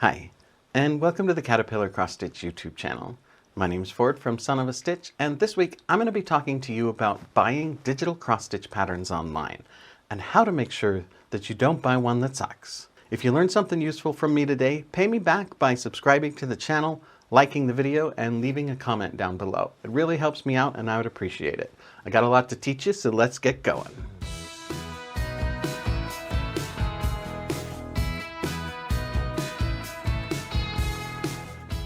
Hi, and welcome to the Caterpillar Cross Stitch YouTube channel. My name is Ford from Son of a Stitch, and this week I'm going to be talking to you about buying digital cross stitch patterns online and how to make sure that you don't buy one that sucks. If you learned something useful from me today, pay me back by subscribing to the channel, liking the video, and leaving a comment down below. It really helps me out and I would appreciate it. I got a lot to teach you, so let's get going.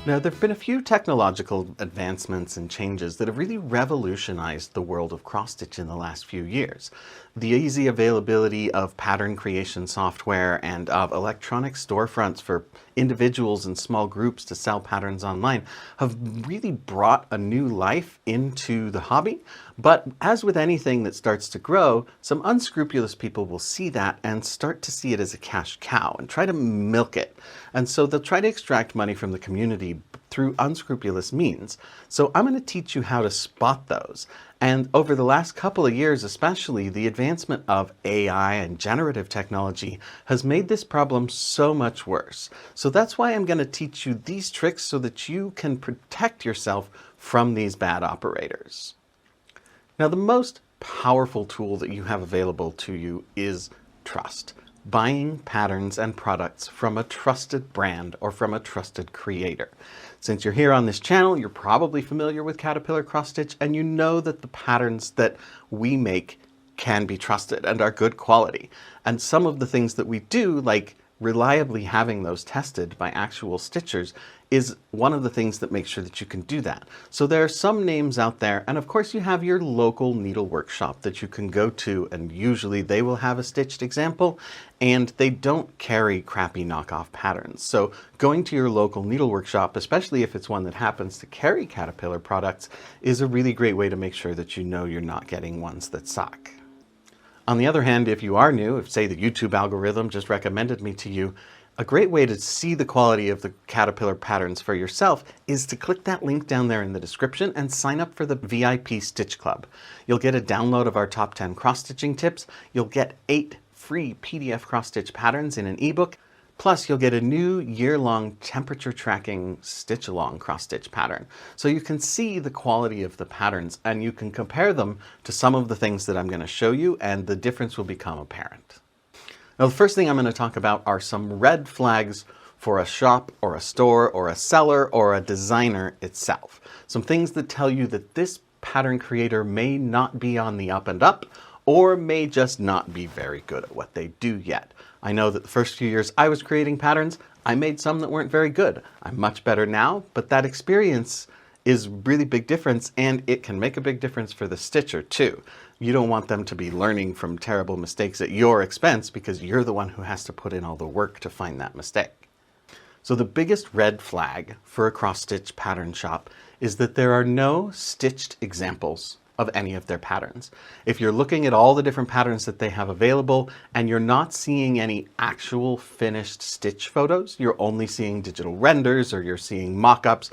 Now, there have been a few technological advancements and changes that have really revolutionized the world of cross-stitch in the last few years. The easy availability of pattern creation software and of electronic storefronts for individuals and small groups to sell patterns online have really brought a new life into the hobby. But as with anything that starts to grow, some unscrupulous people will see that and start to see it as a cash cow and try to milk it. And so they'll try to extract money from the community through unscrupulous means. So I'm going to teach you how to spot those. And over the last couple of years especially, the advancement of AI and generative technology has made this problem so much worse. So that's why I'm going to teach you these tricks so that you can protect yourself from these bad operators. Now, the most powerful tool that you have available to you is trust. Buying patterns and products from a trusted brand or from a trusted creator. Since you're here on this channel, you're probably familiar with Caterpillar Cross Stitch and you know that the patterns that we make can be trusted and are good quality. And some of the things that we do, like reliably having those tested by actual stitchers, is one of the things that makes sure that you can do that. So there are some names out there, and of course you have your local needle workshop that you can go to, and usually they will have a stitched example, and they don't carry crappy knockoff patterns. So going to your local needle workshop, especially if it's one that happens to carry Caterpillar products, is a really great way to make sure that you know you're not getting ones that suck. On the other hand, if you are new, if say the YouTube algorithm just recommended me to you, a great way to see the quality of the Caterpillar patterns for yourself is to click that link down there in the description and sign up for the VIP Stitch Club. You'll get a download of our top 10 cross-stitching tips, you'll get 8 free PDF cross-stitch patterns in an ebook, plus you'll get a new year-long temperature tracking stitch-along cross-stitch pattern. So you can see the quality of the patterns and you can compare them to some of the things that I'm going to show you, and the difference will become apparent. Now, the first thing I'm going to talk about are some red flags for a shop or a store or a seller or a designer itself. Some things that tell you that this pattern creator may not be on the up and up or may just not be very good at what they do yet. I know that the first few years I was creating patterns, I made some that weren't very good. I'm much better now, but that experience is really big difference, and it can make a big difference for the stitcher too. You don't want them to be learning from terrible mistakes at your expense because you're the one who has to put in all the work to find that mistake. So the biggest red flag for a cross-stitch pattern shop is that there are no stitched examples of any of their patterns. If you're looking at all the different patterns that they have available and you're not seeing any actual finished stitch photos, you're only seeing digital renders, or you're seeing mock-ups,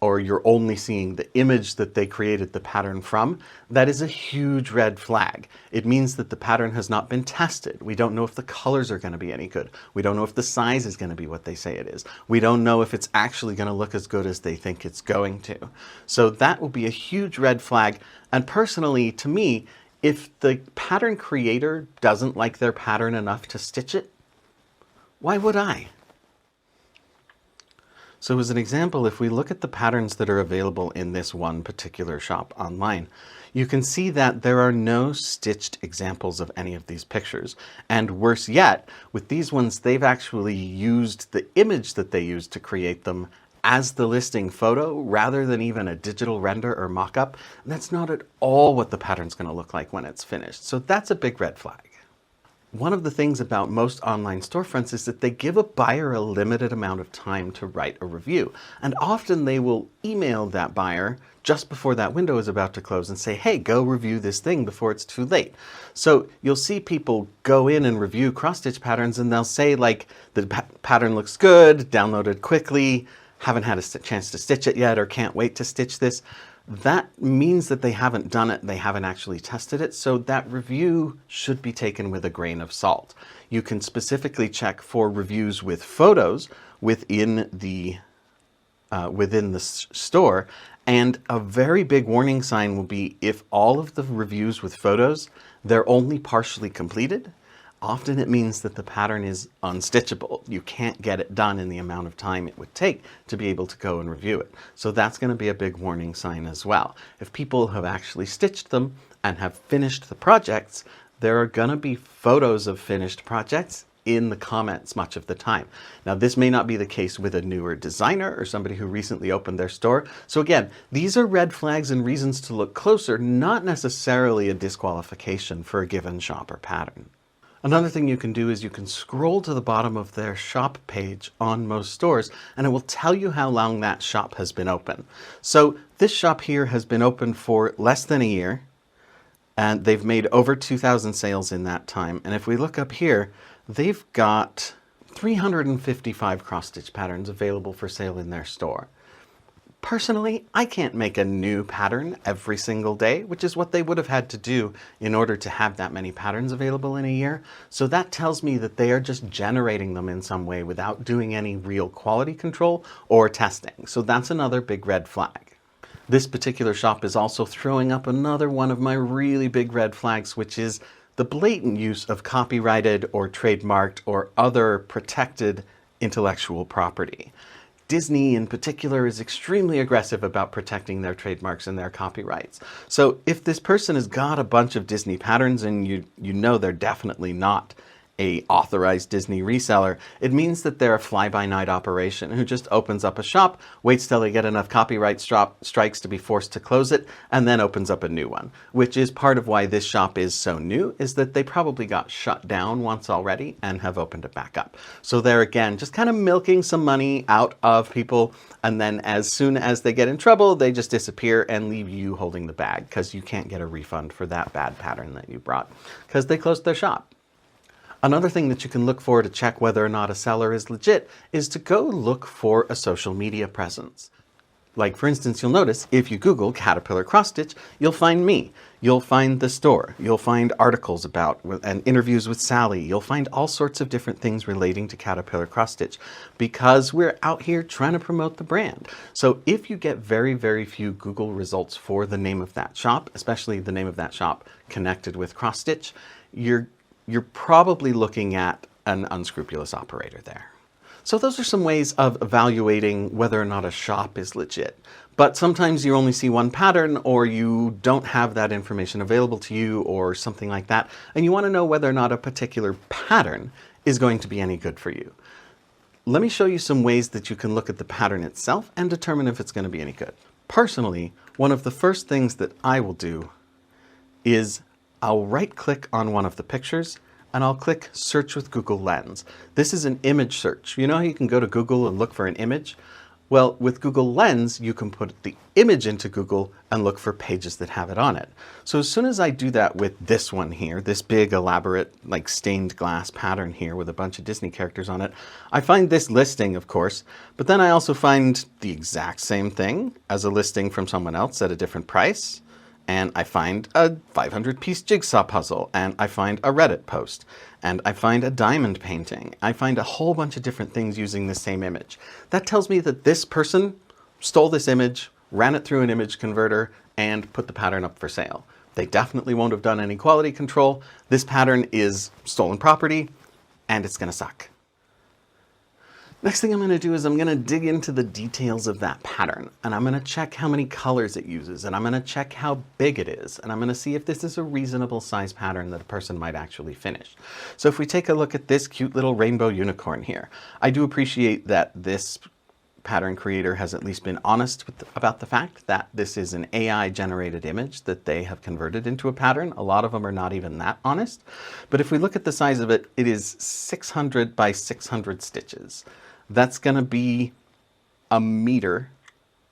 or you're only seeing the image that they created the pattern from, that is a huge red flag. It means that the pattern has not been tested. We don't know if the colors are going to be any good. We don't know if the size is going to be what they say it is. We don't know if it's actually going to look as good as they think it's going to. So that will be a huge red flag. And personally, to me, if the pattern creator doesn't like their pattern enough to stitch it, why would I? So as an example, if we look at the patterns that are available in this one particular shop online, you can see that there are no stitched examples of any of these pictures. And worse yet, with these ones, they've actually used the image that they used to create them as the listing photo rather than even a digital render or mock-up. That's not at all what the pattern's going to look like when it's finished. So that's a big red flag. One of the things about most online storefronts is that they give a buyer a limited amount of time to write a review. And often they will email that buyer just before that window is about to close and say, hey, go review this thing before it's too late. So you'll see people go in and review cross-stitch patterns and they'll say like, the pattern looks good, downloaded quickly, haven't had a chance to stitch it yet, or can't wait to stitch this. That means that they haven't done it, they haven't actually tested it, so that review should be taken with a grain of salt. You can specifically check for reviews with photos, within the store. And a very big warning sign will be if all of the reviews with photos, they're only partially completed. Often it means that the pattern is unstitchable. You can't get it done in the amount of time it would take to be able to go and review it. So that's going to be a big warning sign as well. If people have actually stitched them and have finished the projects, there are going to be photos of finished projects in the comments much of the time. Now, this may not be the case with a newer designer or somebody who recently opened their store. So again, these are red flags and reasons to look closer, not necessarily a disqualification for a given shop or pattern. Another thing you can do is you can scroll to the bottom of their shop page on most stores, and it will tell you how long that shop has been open. So this shop here has been open for less than a year, and they've made over 2,000 sales in that time. And if we look up here, they've got 355 cross-stitch patterns available for sale in their store. Personally, I can't make a new pattern every single day, which is what they would have had to do in order to have that many patterns available in a year. So that tells me that they are just generating them in some way without doing any real quality control or testing. So that's another big red flag. This particular shop is also throwing up another one of my really big red flags, which is the blatant use of copyrighted or trademarked or other protected intellectual property. Disney in particular is extremely aggressive about protecting their trademarks and their copyrights. So if this person has got a bunch of Disney patterns and you know they're definitely not a authorized Disney reseller, it means that they're a fly-by-night operation who just opens up a shop, waits till they get enough copyright strikes to be forced to close it, and then opens up a new one, which is part of why this shop is so new, is that they probably got shut down once already and have opened it back up. So they're, again, just kind of milking some money out of people, and then as soon as they get in trouble, they just disappear and leave you holding the bag because you can't get a refund for that bad pattern that you brought because they closed their shop. Another thing that you can look for to check whether or not a seller is legit is to go look for a social media presence. Like, for instance, you'll notice if you Google Caterpillar cross stitch, you'll find me. You'll find the store. You'll find articles about and interviews with Sally. You'll find all sorts of different things relating to Caterpillar cross stitch because we're out here trying to promote the brand. So if you get very, very few Google results for the name of that shop, especially the name of that shop connected with cross stitch, you're probably looking at an unscrupulous operator there. So those are some ways of evaluating whether or not a shop is legit. But sometimes you only see one pattern or you don't have that information available to you or something like that, and you want to know whether or not a particular pattern is going to be any good for you. Let me show you some ways that you can look at the pattern itself and determine if it's going to be any good. Personally, one of the first things that I will do is I'll right-click on one of the pictures and I'll click Search with Google Lens. This is an image search. You know how you can go to Google and look for an image? Well, with Google Lens, you can put the image into Google and look for pages that have it on it. So as soon as I do that with this one here, this big, elaborate, like stained glass pattern here with a bunch of Disney characters on it, I find this listing, of course, but then I also find the exact same thing as a listing from someone else at a different price. And I find a 500-piece jigsaw puzzle, and I find a Reddit post, and I find a diamond painting. I find a whole bunch of different things using the same image. That tells me that this person stole this image, ran it through an image converter, and put the pattern up for sale. They definitely won't have done any quality control. This pattern is stolen property, and it's going to suck. Next thing I'm going to do is I'm going to dig into the details of that pattern, and I'm going to check how many colors it uses, and I'm going to check how big it is, and I'm going to see if this is a reasonable size pattern that a person might actually finish. So if we take a look at this cute little rainbow unicorn here, I do appreciate that this pattern creator has at least been honest about the fact that this is an AI generated image that they have converted into a pattern. A lot of them are not even that honest. But if we look at the size of it, it is 600 by 600 stitches. That's going to be a meter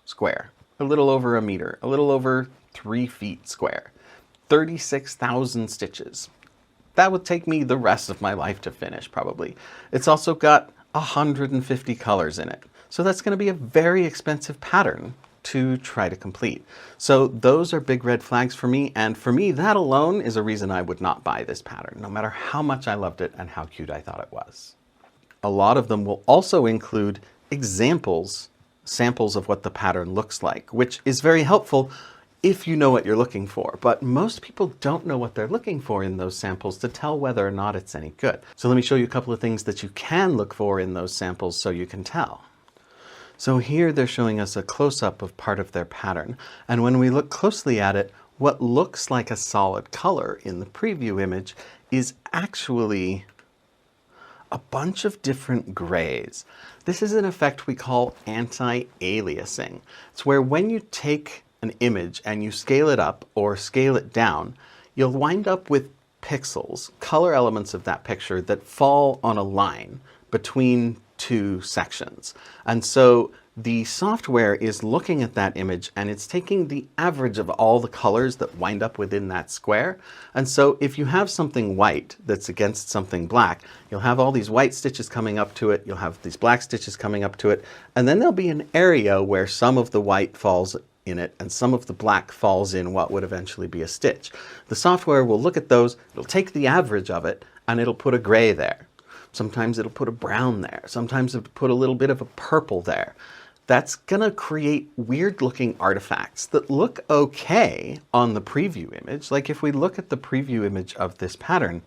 square, a little over a meter, a little over 3 feet square, 36,000 stitches. That would take me the rest of my life to finish, probably. It's also got 150 colors in it. So that's going to be a very expensive pattern to try to complete. So those are big red flags for me. And for me, that alone is a reason I would not buy this pattern, no matter how much I loved it and how cute I thought it was. A lot of them will also include examples, samples of what the pattern looks like, which is very helpful if you know what you're looking for. But most people don't know what they're looking for in those samples to tell whether or not it's any good. So let me show you a couple of things that you can look for in those samples so you can tell. So here they're showing us a close-up of part of their pattern. And when we look closely at it, what looks like a solid color in the preview image is actually a bunch of different grays. This is an effect we call anti-aliasing. It's where when you take an image and you scale it up or scale it down, you'll wind up with pixels, color elements of that picture that fall on a line between two sections. And so the software is looking at that image and it's taking the average of all the colors that wind up within that square. And so if you have something white that's against something black, you'll have all these white stitches coming up to it, you'll have these black stitches coming up to it, and then there'll be an area where some of the white falls in it and some of the black falls in what would eventually be a stitch. The software will look at those, it'll take the average of it, and it'll put a gray there. Sometimes it'll put a brown there. Sometimes it'll put a little bit of a purple there. That's gonna create weird looking artifacts that look okay on the preview image. Like if we look at the preview image of this pattern,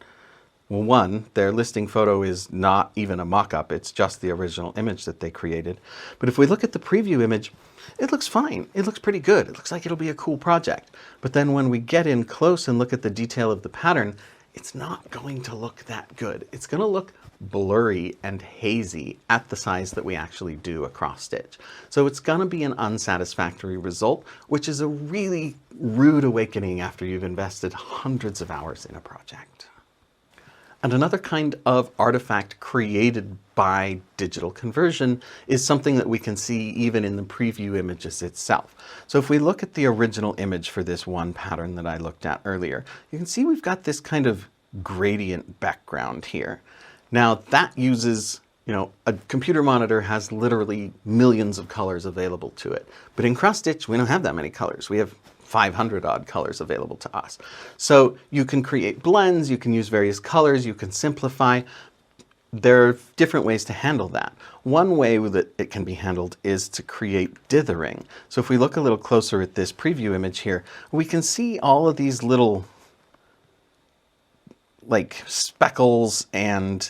well, one, their listing photo is not even a mock-up, it's just the original image that they created. But if we look at the preview image, it looks fine. It looks pretty good. It looks like it'll be a cool project. But then when we get in close and look at the detail of the pattern, it's not going to look that good. It's going to look blurry and hazy at the size that we actually do a cross stitch. So it's going to be an unsatisfactory result, which is a really rude awakening after you've invested hundreds of hours in a project. And another kind of artifact created by digital conversion is something that we can see even in the preview images itself. So if we look at the original image for this one pattern that I looked at earlier, you can see we've got this kind of gradient background here. Now that uses, a computer monitor has literally millions of colors available to it. But in cross stitch, we don't have that many colors. We have 500 odd colors available to us. So you can create blends, you can use various colors, you can simplify. There are different ways to handle that. One way that it can be handled is to create dithering. So if we look a little closer at this preview image here, we can see all of these little like speckles and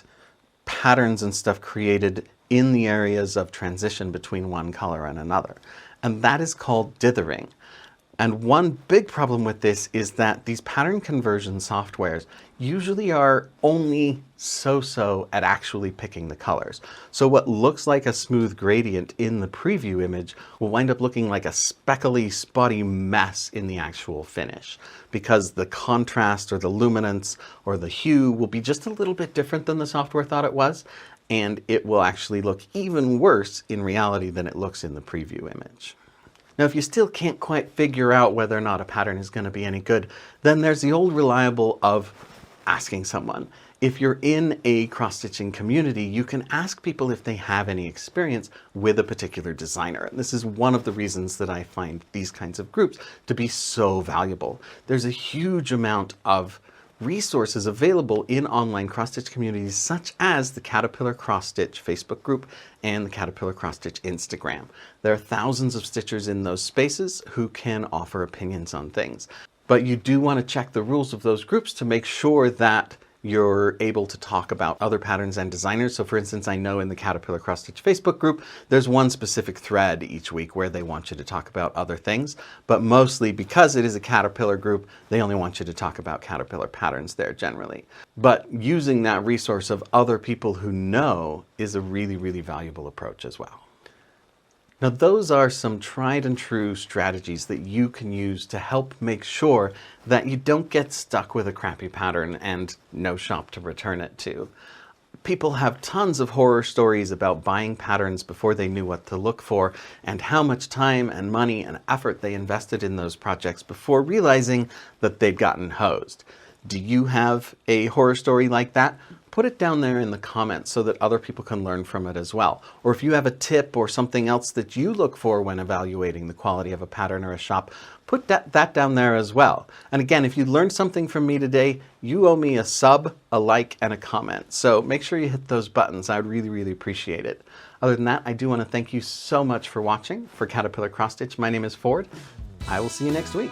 patterns and stuff created in the areas of transition between one color and another. And that is called dithering. And one big problem with this is that these pattern conversion softwares usually are only so-so at actually picking the colors. So what looks like a smooth gradient in the preview image will wind up looking like a speckly, spotty mess in the actual finish, because the contrast or the luminance or the hue will be just a little bit different than the software thought it was, and it will actually look even worse in reality than it looks in the preview image. Now, if you still can't quite figure out whether or not a pattern is going to be any good, then there's the old reliable of asking someone. If you're in a cross-stitching community, you can ask people if they have any experience with a particular designer. And this is one of the reasons that I find these kinds of groups to be so valuable. There's a huge amount of resources available in online cross-stitch communities such as the Caterpillar Cross-Stitch Facebook group and the Caterpillar Cross-Stitch Instagram. There are thousands of stitchers in those spaces who can offer opinions on things. But you do want to check the rules of those groups to make sure that you're able to talk about other patterns and designers. So for instance, I know in the Caterpillar Cross-Stitch Facebook group, there's one specific thread each week where they want you to talk about other things, but mostly because it is a Caterpillar group, they only want you to talk about Caterpillar patterns there generally. But using that resource of other people who know is a really, really valuable approach as well. Now, those are some tried and true strategies that you can use to help make sure that you don't get stuck with a crappy pattern and no shop to return it to. People have tons of horror stories about buying patterns before they knew what to look for and how much time and money and effort they invested in those projects before realizing that they'd gotten hosed. Do you have a horror story like that? put it down there in the comments so that other people can learn from it as well. Or if you have a tip or something else that you look for when evaluating the quality of a pattern or a shop, put that down there as well. And again, if you learned something from me today, you owe me a sub, a like, and a comment. So make sure you hit those buttons. I would really, really appreciate it. Other than that, I do want to thank you so much for watching. For Caterpillar Cross Stitch, my name is Ford. I will see you next week.